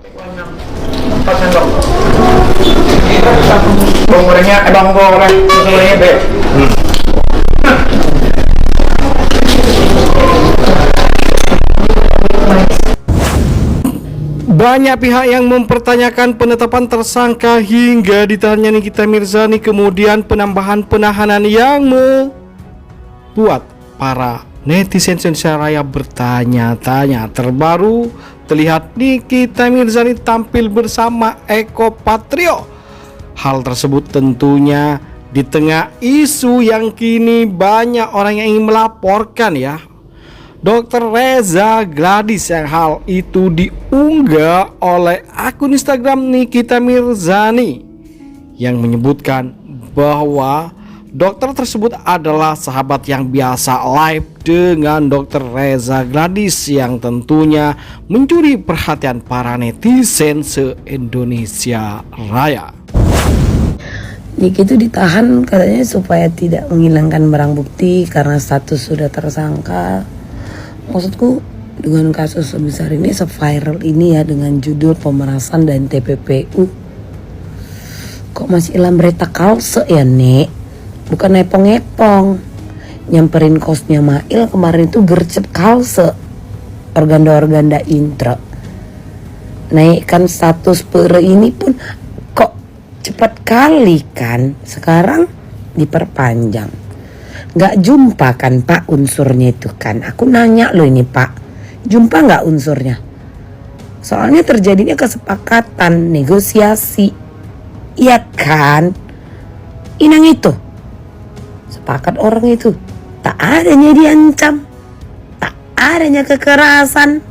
4 sendok. Bawang gorengnya, bawang gorengnya be. Banyak pihak yang mempertanyakan penetapan tersangka hingga ditahannya Nikita Mirzani, kemudian penambahan penahanan yang membuat para netizen Indonesia Raya bertanya-tanya. Terbaru terlihat Nikita Mirzani tampil bersama Eko Patrio. Hal tersebut tentunya di tengah isu yang kini banyak orang yang ingin melaporkan ya Dr. Reza Gladys, yang hal itu diunggah oleh akun Instagram Nikita Mirzani yang menyebutkan bahwa dokter tersebut adalah sahabat yang biasa live dengan Dr. Reza Gladys yang tentunya mencuri perhatian para netizen se-Indonesia Raya. Niki itu ditahan katanya supaya tidak menghilangkan barang bukti karena status sudah tersangka. Maksudku dengan kasus sebesar ini, se-viral ini ya, dengan judul pemerasan dan TPPU, kok masih ilang berita kalse ya Nek? Bukan nepong-nepong. Nyamperin kosnya Mail kemarin itu gercep kalse, organda-organda intra. Naikkan status pere ini pun kok cepat kali kan. Sekarang diperpanjang. Gak jumpa kan Pak unsurnya itu kan. Aku nanya loh ini Pak, jumpa gak unsurnya? Soalnya terjadinya kesepakatan, negosiasi. Iya kan? Inang itu sepakat orang itu, tak adanya diancam, tak adanya kekerasan.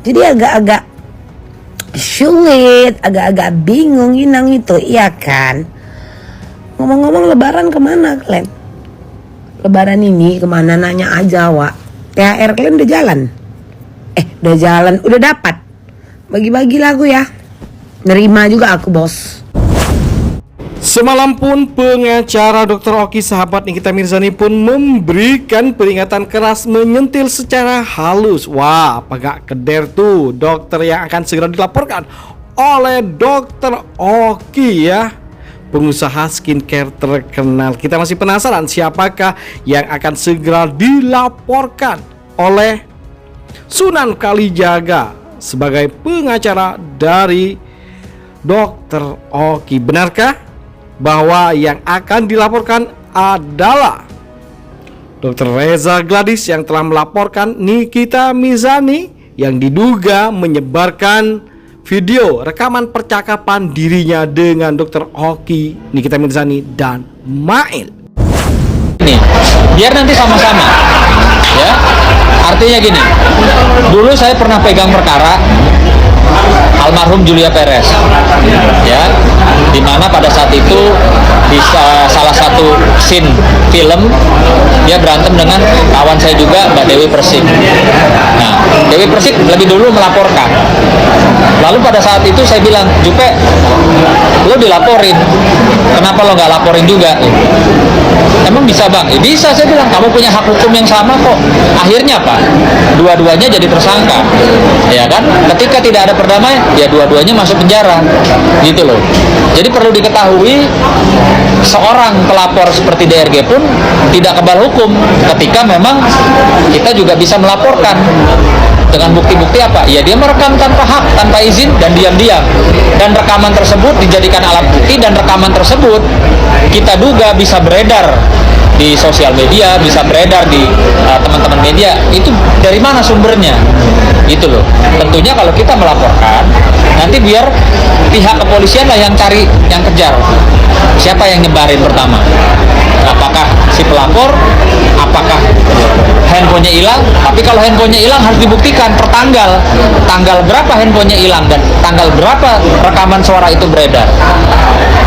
Jadi agak-agak sulit, agak-agak bingung Inang itu, iya kan? Ngomong-ngomong lebaran kemana kalian? Lebaran ini kemana nanya aja Wak. THR kalian udah jalan? Udah jalan, udah dapat. Bagi-bagi lagu ya. Nerima juga aku bos. Semalam pun pengacara Dr. Oki sahabat Nikita Mirzani pun memberikan peringatan keras, menyentil secara halus. Wah, apa gak keder tuh dokter yang akan segera dilaporkan oleh Dr. Oki ya, pengusaha skincare terkenal. Kita masih penasaran siapakah yang akan segera dilaporkan oleh Sunan Kalijaga sebagai pengacara dari Dr. Oki. Benarkah bahwa yang akan dilaporkan adalah Dr. Reza Gladys yang telah melaporkan Nikita Mirzani yang diduga menyebarkan video rekaman percakapan dirinya dengan Dr. Oki, Nikita Mirzani, dan Mail. Nih, biar nanti sama-sama ya. Artinya gini, dulu saya pernah pegang perkara almarhum Julia Perez ya, dimana pada saat itu di salah satu scene film dia berantem dengan kawan saya juga, Mbak Dewi Persik. Nah, Dewi Persik lebih dulu melaporkan. Lalu pada saat itu saya bilang, Jupe, lo dilaporin, kenapa lo nggak laporin juga? Emang bisa bang? Bisa, saya bilang, kamu punya hak hukum yang sama kok. Akhirnya apa? Dua-duanya jadi tersangka, ya kan? Ketika tidak ada perdamaian, ya dua-duanya masuk penjara, gitu loh. Jadi perlu diketahui, seorang pelapor seperti DRG pun tidak kebal hukum ketika memang kita juga bisa melaporkan dengan bukti-bukti apa? Ya dia merekam tanpa hak, tanpa izin, dan diam-diam. Dan rekaman tersebut dijadikan alat bukti, dan rekaman tersebut kita duga bisa beredar di sosial media, bisa beredar di teman-teman media. Itu dari mana sumbernya? Gitu loh. Tentunya kalau kita melaporkan, nanti biar pihak kepolisian lah yang cari, yang kejar. Siapa yang nyebarin pertama? Apakah si pelapor? Apakah handphonenya hilang? Tapi kalau handphonenya hilang harus dibuktikan per tanggal. Tanggal berapa handphonenya hilang dan tanggal berapa rekaman suara itu beredar.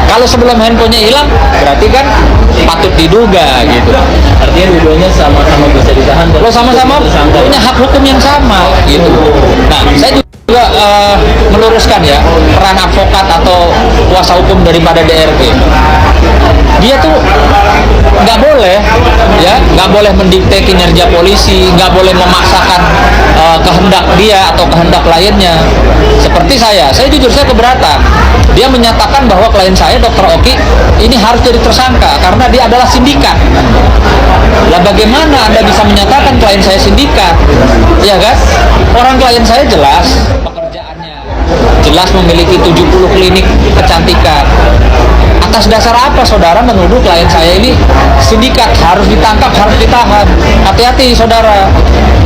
Kalau sebelum handphonenya hilang, berarti kan patut diduga gitu. Artinya dua-duanya sama-sama bisa ditahan. Lo sama-sama punya hak hukum yang sama gitu. Nah, saya juga meluruskan ya peran advokat atau kuasa hukum daripada DRG. Dia tuh nggak boleh, ya, nggak boleh mendikte kinerja polisi, nggak boleh memaksakan kehendak dia atau kehendak kliennya. Seperti saya jujur saya keberatan. Dia menyatakan bahwa klien saya, Dr. Oki, ini harus jadi tersangka karena dia adalah sindikat. Lah bagaimana Anda bisa menyatakan klien saya sindikat? Ya kan? Orang klien saya jelas pekerjaannya, jelas memiliki 70 klinik kecantikan. Atas dasar apa saudara menuduh klien saya ini sindikat, harus ditangkap, harus ditahan? Hati-hati saudara.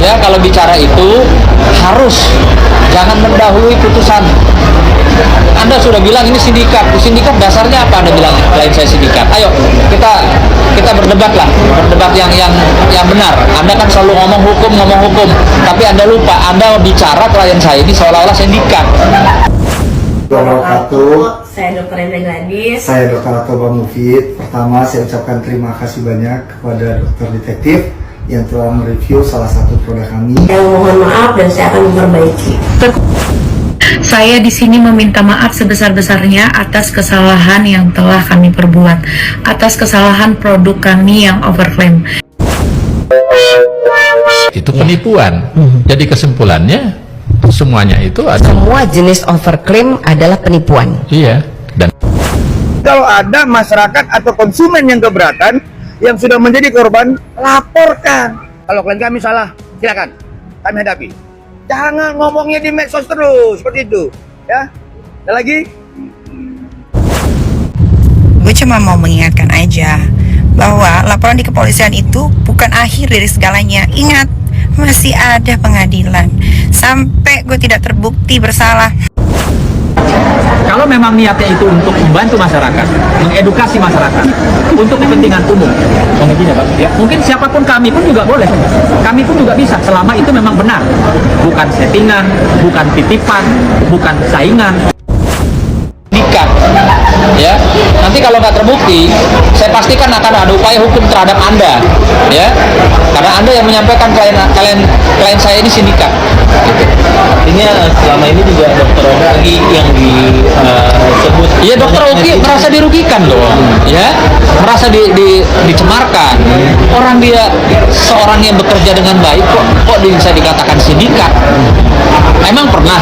Ya, kalau bicara itu harus jangan mendahului putusan. Anda sudah bilang ini sindikat. Sindikat dasarnya apa Anda bilang klien saya sindikat? Ayo kita berdebat lah, berdebat yang benar. Anda kan selalu ngomong hukum, tapi Anda lupa, Anda bicara klien saya ini seolah-olah sindikat. Wabarakatuh. Saya Dr. Enda Gladys. Saya Dr. Atoba Mufid. Pertama, saya ucapkan terima kasih banyak kepada dokter detektif yang telah mereview salah satu produk kami. Saya mohon maaf dan saya akan memperbaiki. Saya di sini meminta maaf sebesar-besarnya atas kesalahan yang telah kami perbuat, atas kesalahan produk kami yang overclaim. Itu penipuan. Jadi kesimpulannya semuanya itu ada. Semua jenis overclaim adalah penipuan. Iya. Dan Kalau ada masyarakat atau konsumen yang keberatan, yang sudah menjadi korban, laporkan. Kalau klien kami salah, silakan kami hadapi. Jangan ngomongnya di medsos terus seperti itu, ya. Ada lagi? Gue cuma mau mengingatkan aja bahwa laporan di kepolisian itu bukan akhir dari segalanya. Ingat, masih ada pengadilan sampai gue tidak terbukti bersalah. Kalau memang niatnya itu untuk membantu masyarakat, mengedukasi masyarakat, untuk kepentingan umum, mungkin siapapun, kami pun juga boleh, kami pun juga bisa, selama itu memang benar, bukan settingan, bukan titipan, bukan saingan. Nikat, ya. Nanti kalau nggak terbukti, saya pastikan akan ada upaya hukum terhadap Anda, ya. Karena Anda yang menyampaikan klien saya ini sindikat. Gitu. Artinya selama ini juga Dokter Oki yang disebut. Iya, Dokter Oki merasa dirugikan dong, ya, merasa dicemarkan. Orang dia seorang yang bekerja dengan baik kok bisa dikatakan sindikat. Emang pernah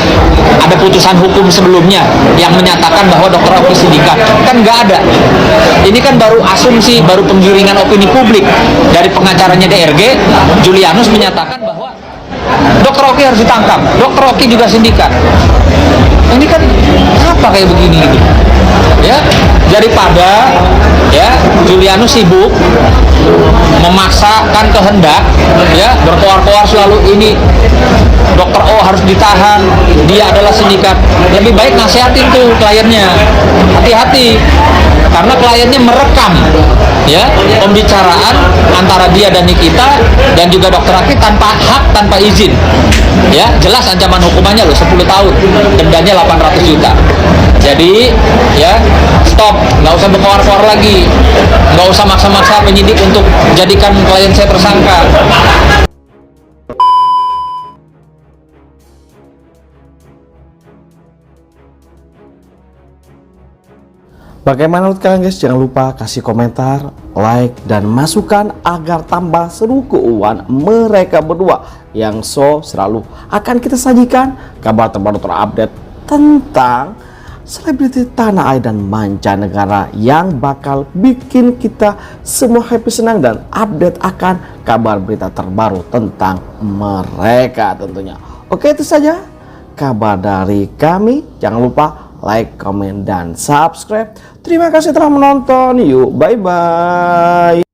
ada putusan hukum sebelumnya yang menyatakan bahwa Dokter Oki sindikat? Kan nggak ada. Ini kan baru asumsi, baru penggiringan opini publik dari pengacaranya DRG. Julianus menyatakan bahwa Dokter Oki harus ditangkap, Dokter Oki juga sindikat. Ini kan apa kayak begini gitu, ya? Daripada ya Julianus sibuk memaksakan kehendak, ya, berkoar-koar selalu ini Dokter O harus ditahan, dia adalah sindikat. Lebih baik nasihatin tuh kliennya, hati-hati, karena kliennya merekam, ya, pembicaraan antara dia dan Nikita dan juga Dokter Oki tanpa hak, tanpa izin, ya. Jelas ancaman hukumannya loh 10 tahun, dendanya 800 juta. Jadi ya stop, nggak usah berkoar-koar lagi, nggak usah maksa-maksa penyidik untuk jadikan klien saya tersangka. Bagaimana menurut kalian guys? Jangan lupa kasih komentar, like, dan masukan agar tambah seru keuangan mereka berdua yang selalu akan kita sajikan kabar terbaru terupdate tentang selebriti tanah air dan mancanegara yang bakal bikin kita semua happy, senang, dan update akan kabar berita terbaru tentang mereka tentunya. Oke, itu saja kabar dari kami. Jangan lupa like, komen, dan subscribe. Terima kasih telah menonton. Yuk, bye-bye.